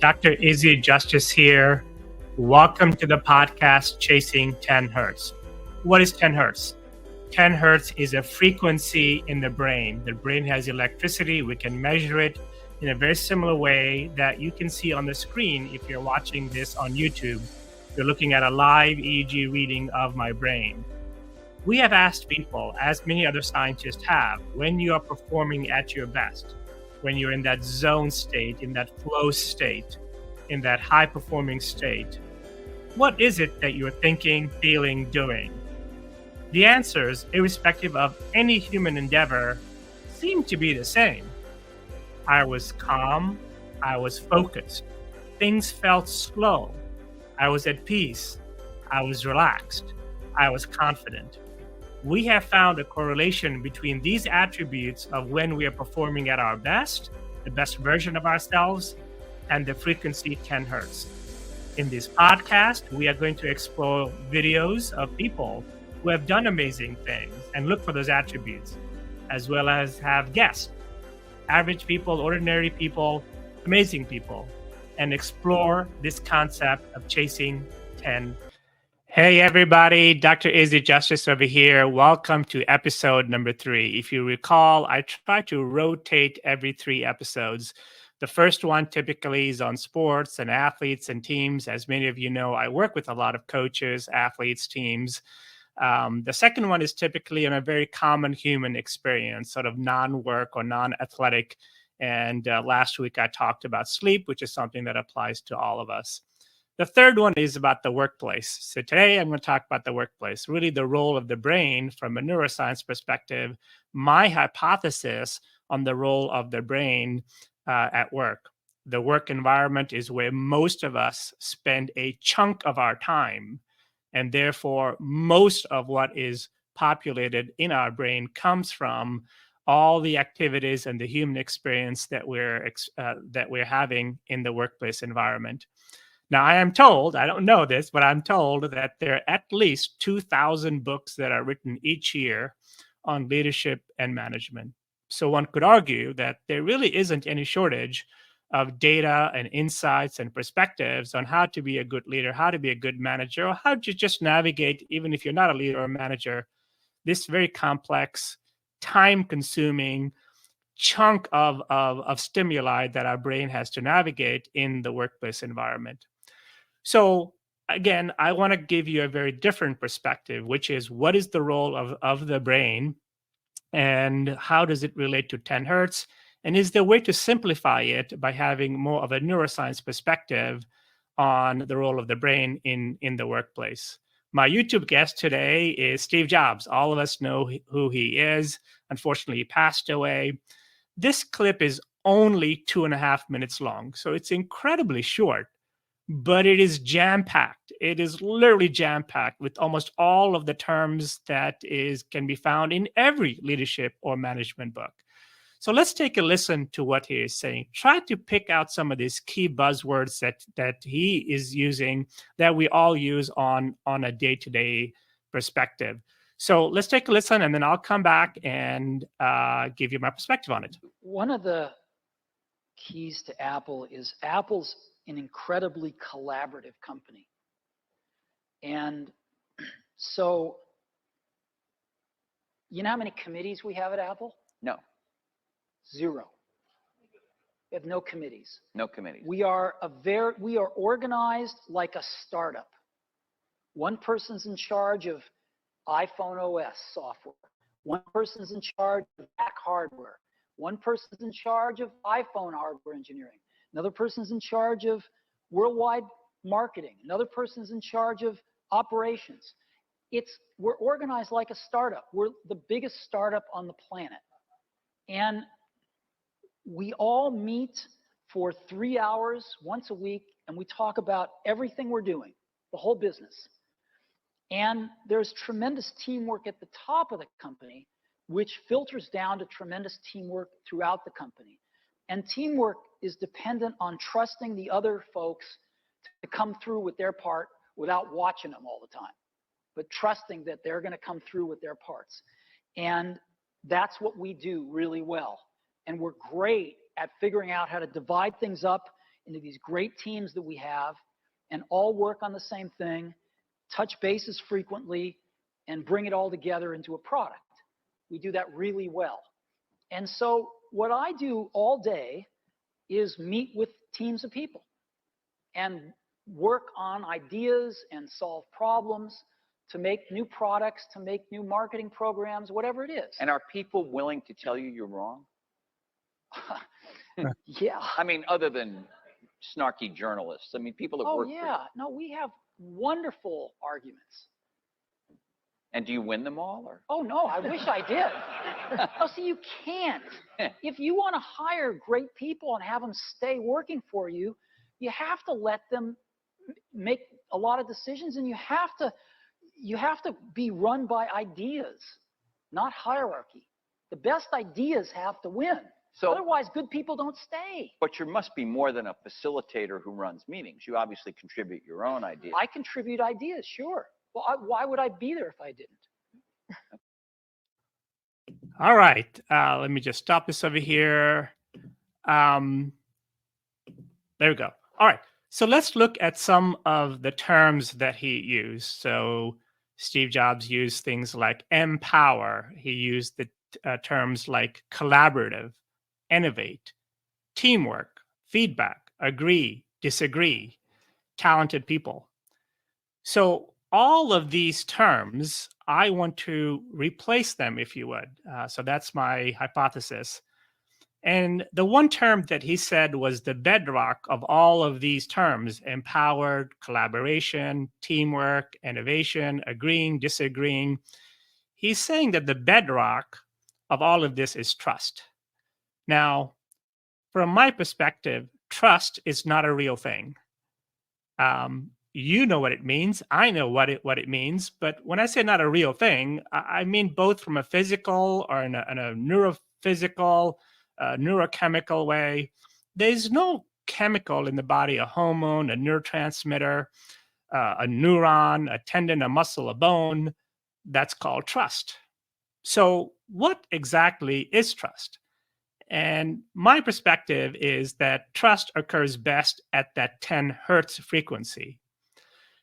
Dr. Izzy Justice here. Welcome to the podcast Chasing 10 Hertz. What is 10 Hertz? 10 Hertz is a frequency in the brain. The brain has electricity. We can measure it in a very similar way that you can see on the screen if you're watching this on YouTube. You're looking at a live EEG reading of my brain. We have asked people, as many other scientists have, when you are performing at your best, when you're in that zone state, in that flow state, in that high performing state, what is it that you're thinking, feeling, doing? The answers, irrespective of any human endeavor, seem to be the same. I was calm. I was focused. Things felt slow. I was at peace. I was relaxed. I was confident. We have found a correlation between these attributes of when we are performing at our best, the best version of ourselves, and the frequency 10 hertz. In this podcast, we are going to explore videos of people who have done amazing things and look for those attributes, as well as have guests, average people, ordinary people, amazing people, and explore this concept of chasing 10. Hey everybody, Dr. Izzy Justice over here. Welcome to episode number 3. If you recall, I try to rotate every 3 episodes. The first one typically is on sports and athletes and teams. As many of you know, I work with a lot of coaches, athletes, teams. The second one is typically on a very common human experience, sort of non-work or non-athletic. And last week I talked about sleep, which is something that applies to all of us. The third one is about the workplace. So today I'm going to talk about the workplace, really the role of the brain from a neuroscience perspective, my hypothesis on the role of the brain at work. The work environment is where most of us spend a chunk of our time, and therefore most of what is populated in our brain comes from all the activities and the human experience that we're having in the workplace environment. Now, I am told, I don't know this, but I'm told that there are at least 2,000 books that are written each year on leadership and management. So one could argue that there really isn't any shortage of data and insights and perspectives on how to be a good leader, how to be a good manager, or how to just navigate, even if you're not a leader or a manager, this very complex, time-consuming chunk of stimuli that our brain has to navigate in the workplace environment. So again, I want to give you a very different perspective, which is what is the role of the brain and how does it relate to 10 hertz? And is there a way to simplify it by having more of a neuroscience perspective on the role of the brain in the workplace? My YouTube guest today is Steve Jobs. All of us know who he is. Unfortunately, he passed away. This clip is only 2.5 minutes long, so it's incredibly short, but it is jam-packed. It is literally jam-packed with almost all of the terms that can be found in every leadership or management book. So let's take a listen to what he is saying. Try to pick out some of these key buzzwords that he is using that we all use on a day-to-day perspective. So let's take a listen, and then I'll come back and give you my perspective on it. One of the keys to Apple is Apple's an incredibly collaborative company. And so, you know how many committees we have at Apple? No. 0. We have no committees. No committees. We are organized like a startup. One person's in charge of iPhone OS software. One person's in charge of Mac hardware. One person's in charge of iPhone hardware engineering. Another person's in charge of worldwide marketing. Another person's in charge of operations. We're organized like a startup. We're the biggest startup on the planet. And we all meet for 3 hours once a week, and we talk about everything we're doing, the whole business. And there's tremendous teamwork at the top of the company, which filters down to tremendous teamwork throughout the company. And teamwork is dependent on trusting the other folks to come through with their part without watching them all the time, but trusting that they're going to come through with their parts. And that's what we do really well. And we're great at figuring out how to divide things up into these great teams that we have and all work on the same thing, touch bases frequently, and bring it all together into a product. We do that really well. And so what I do all day is meet with teams of people and work on ideas and solve problems to make new products, to make new marketing programs, whatever it is. And are people willing to tell you you're wrong? Yeah. I mean, other than snarky journalists. I mean, people that work for you. No, we have wonderful arguments. And do you win them all? Or? Oh, no, I wish I did. No, see, you can't. If you want to hire great people and have them stay working for you, you have to let them make a lot of decisions, and you have to be run by ideas, not hierarchy. The best ideas have to win. So, otherwise, good people don't stay. But you must be more than a facilitator who runs meetings. You obviously contribute your own ideas. I contribute ideas, sure. Well, why would I be there if I didn't? All right. Let me just stop this over here. There we go. All right. So let's look at some of the terms that he used. So Steve Jobs used things like empower. He used the terms like collaborative, innovate, teamwork, feedback, agree, disagree, talented people. So all of these terms, I want to replace them, if you would. So that's my hypothesis. And the one term that he said was the bedrock of all of these terms: empowered, collaboration, teamwork, innovation, agreeing, disagreeing. He's saying that the bedrock of all of this is trust. Now, from my perspective, trust is not a real thing. You know what it means. I know what it means. But when I say not a real thing, I mean both from a physical or in a neurophysical, neurochemical way. There's no chemical in the body, a hormone, a neurotransmitter, a neuron, a tendon, a muscle, a bone, that's called trust. So what exactly is trust? And my perspective is that trust occurs best at that 10 hertz frequency.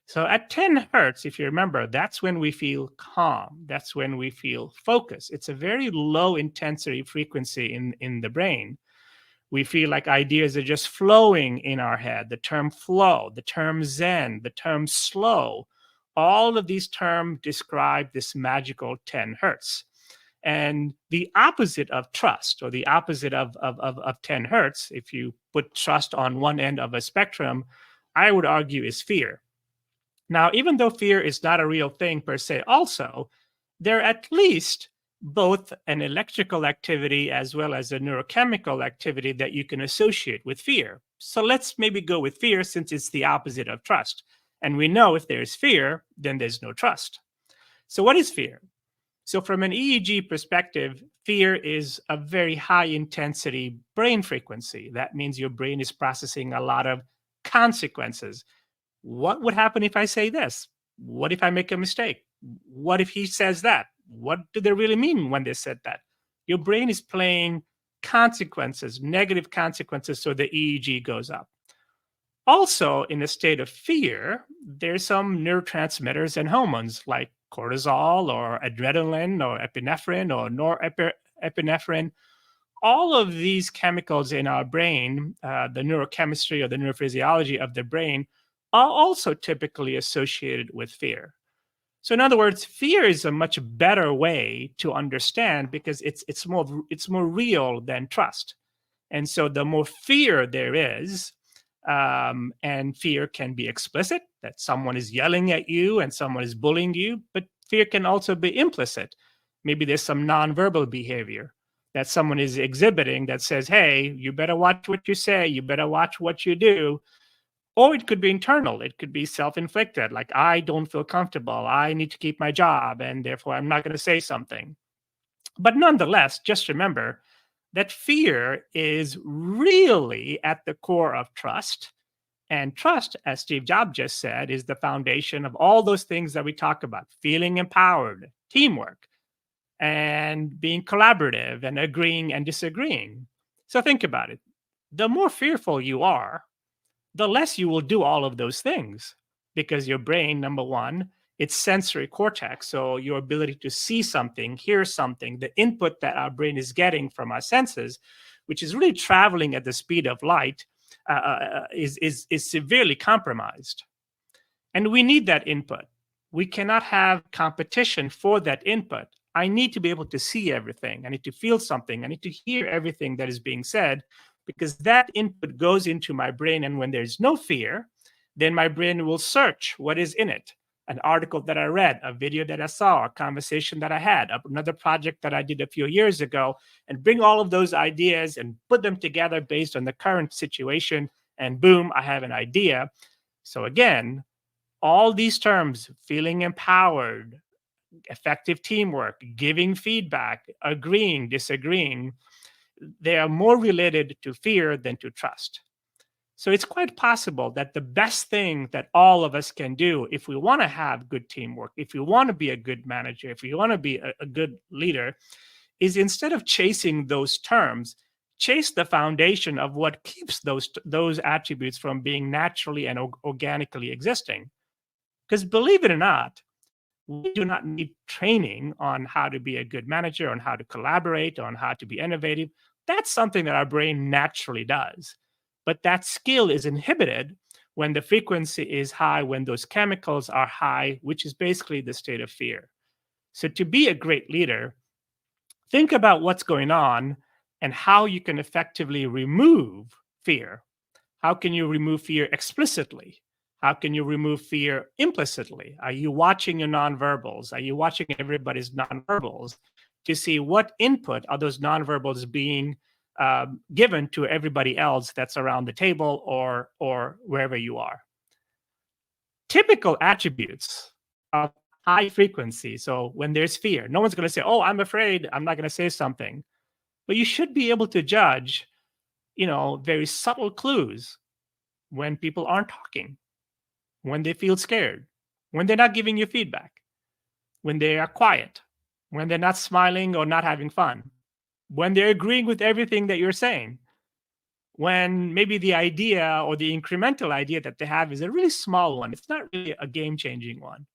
So at 10 hertz, if you remember, that's when we feel calm. That's when we feel focus. It's a very low intensity frequency in the brain. We feel like ideas are just flowing in our head. The term flow, the term zen, the term slow, all of these terms describe this magical 10 hertz. And the opposite of trust, or the opposite of 10 hertz, if you put trust on one end of a spectrum, I would argue is fear. Now, even though fear is not a real thing per se, also, there are at least both an electrical activity as well as a neurochemical activity that you can associate with fear. So let's maybe go with fear, since it's the opposite of trust. And we know if there's fear, then there's no trust. So what is fear? So from an EEG perspective, fear is a very high intensity brain frequency. That means your brain is processing a lot of consequences. What would happen if I say this? What if I make a mistake? What if he says that? What do they really mean when they said that? Your brain is playing consequences, negative consequences, so the EEG goes up. Also, in a state of fear, there's some neurotransmitters and hormones like cortisol or adrenaline or epinephrine or norepinephrine. All of these chemicals in our brain, the neurochemistry or the neurophysiology of the brain, are also typically associated with fear. So in other words, fear is a much better way to understand because it's more real than trust. And so the more fear there is, and fear can be explicit, that someone is yelling at you and someone is bullying you, but fear can also be implicit. Maybe there's some nonverbal behavior that someone is exhibiting that says, hey, you better watch what you say, you better watch what you do. Or it could be internal. It could be self-inflicted, like I don't feel comfortable, I need to keep my job, and therefore I'm not going to say something. But nonetheless, just remember that fear is really at the core of trust. And trust, as Steve Jobs just said, is the foundation of all those things that we talk about: feeling empowered, teamwork, and being collaborative, and agreeing and disagreeing. So think about it. The more fearful you are, the less you will do all of those things, because your brain, number one, it's sensory cortex. So your ability to see something, hear something, the input that our brain is getting from our senses, which is really traveling at the speed of light, is severely compromised. And we need that input. We cannot have competition for that input. I need to be able to see everything. I need to feel something. I need to hear everything that is being said, because that input goes into my brain. And when there's no fear, then my brain will search what is in it. An article that I read, a video that I saw, a conversation that I had, another project that I did a few years ago, and bring all of those ideas and put them together based on the current situation. And boom, I have an idea. So again, all these terms, feeling empowered, effective teamwork, giving feedback, agreeing, disagreeing, they are more related to fear than to trust. So it's quite possible that the best thing that all of us can do if we want to have good teamwork, if we want to be a good manager, if we want to be a good leader, is instead of chasing those terms, chase the foundation of what keeps those attributes from being naturally and organically existing. Because believe it or not, we do not need training on how to be a good manager, on how to collaborate, on how to be innovative. That's something that our brain naturally does. But that skill is inhibited when the frequency is high, when those chemicals are high, which is basically the state of fear. So to be a great leader, think about what's going on and how you can effectively remove fear. How can you remove fear explicitly? How can you remove fear implicitly? Are you watching your nonverbals? Are you watching everybody's nonverbals to see what input are those nonverbals being given to everybody else that's around the table or wherever you are? Typical attributes of high frequency. So when there's fear, no one's going to say, "Oh, I'm afraid. I'm not going to say something." But you should be able to judge, very subtle clues when people aren't talking, when they feel scared, when they're not giving you feedback, when they are quiet, when they're not smiling or not having fun, when they're agreeing with everything that you're saying, when maybe the idea or the incremental idea that they have is a really small one. It's not really a game-changing one.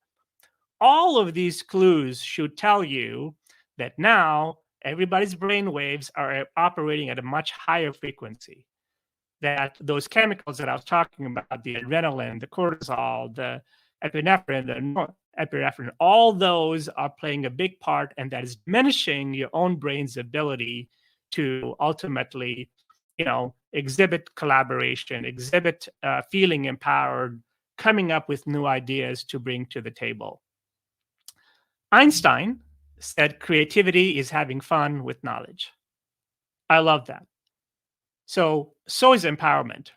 All of these clues should tell you that now everybody's brain waves are operating at a much higher frequency, that those chemicals that I was talking about, the adrenaline, the cortisol, the epinephrine, the norepinephrine, all those are playing a big part, and that is diminishing your own brain's ability to ultimately, exhibit collaboration, exhibit feeling empowered, coming up with new ideas to bring to the table. Einstein said creativity is having fun with knowledge. I love that. So is empowerment.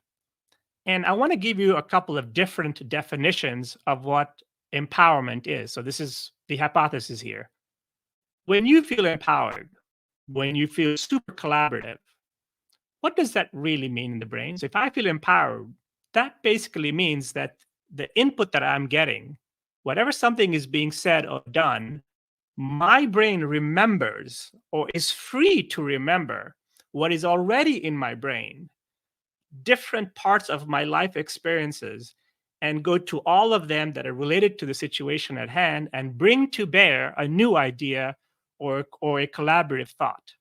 And I want to give you a couple of different definitions of what empowerment is. So this is the hypothesis here. When you feel empowered, when you feel super collaborative, what does that really mean in the brain? So if I feel empowered, that basically means that the input that I'm getting, whatever something is being said or done, my brain remembers or is free to remember what is already in my brain, different parts of my life experiences, and go to all of them that are related to the situation at hand and bring to bear a new idea or a collaborative thought.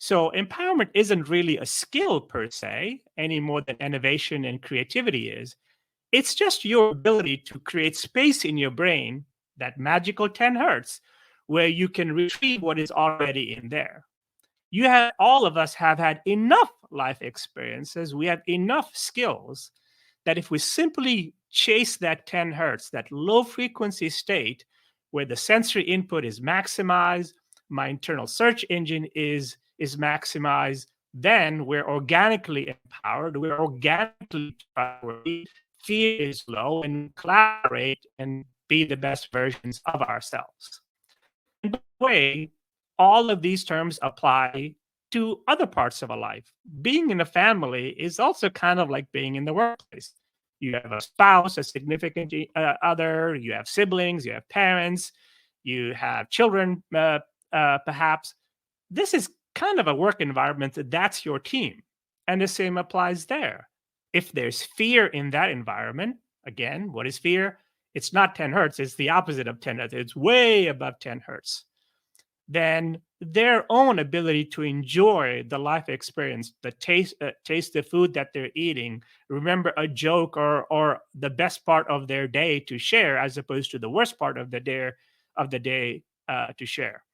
So empowerment isn't really a skill per se, any more than innovation and creativity is. It's just your ability to create space in your brain, that magical 10 hertz, where you can retrieve what is already in there. All of us have had enough life experiences. We have enough skills that if we simply chase that 10 hertz, that low frequency state where the sensory input is maximized, my internal search engine is maximized, then we're organically empowered. We're organically trustworthy. Fear is low, and collaborate and be the best versions of ourselves. And by the way, all of these terms apply to other parts of a life. Being in a family is also kind of like being in the workplace. You have a spouse, a significant other, you have siblings, you have parents, you have children, perhaps. This is kind of a work environment that's your team. And the same applies there. If there's fear in that environment, again, what is fear? It's not 10 hertz, it's the opposite of 10 hertz. It's way above 10 hertz. Then their own ability to enjoy the life experience, the taste the food that they're eating, remember a joke or the best part of their day to share, as opposed to the worst part of the day to share.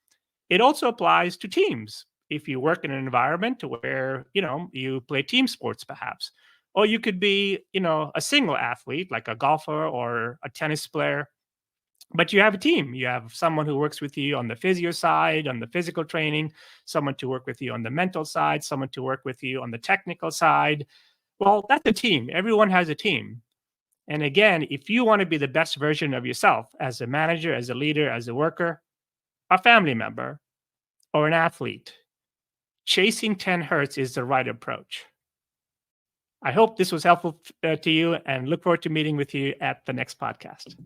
It also applies to teams. If you work in an environment where you play team sports, perhaps, or you could be a single athlete like a golfer or a tennis player, but you have a team. You have someone who works with you on the physio side, on the physical training, someone to work with you on the mental side, someone to work with you on the technical side. Well, that's a team. Everyone has a team. And again, if you want to be the best version of yourself as a manager, as a leader, as a worker, a family member, or an athlete, chasing 10 hertz is the right approach. I hope this was helpful to you, and look forward to meeting with you at the next podcast.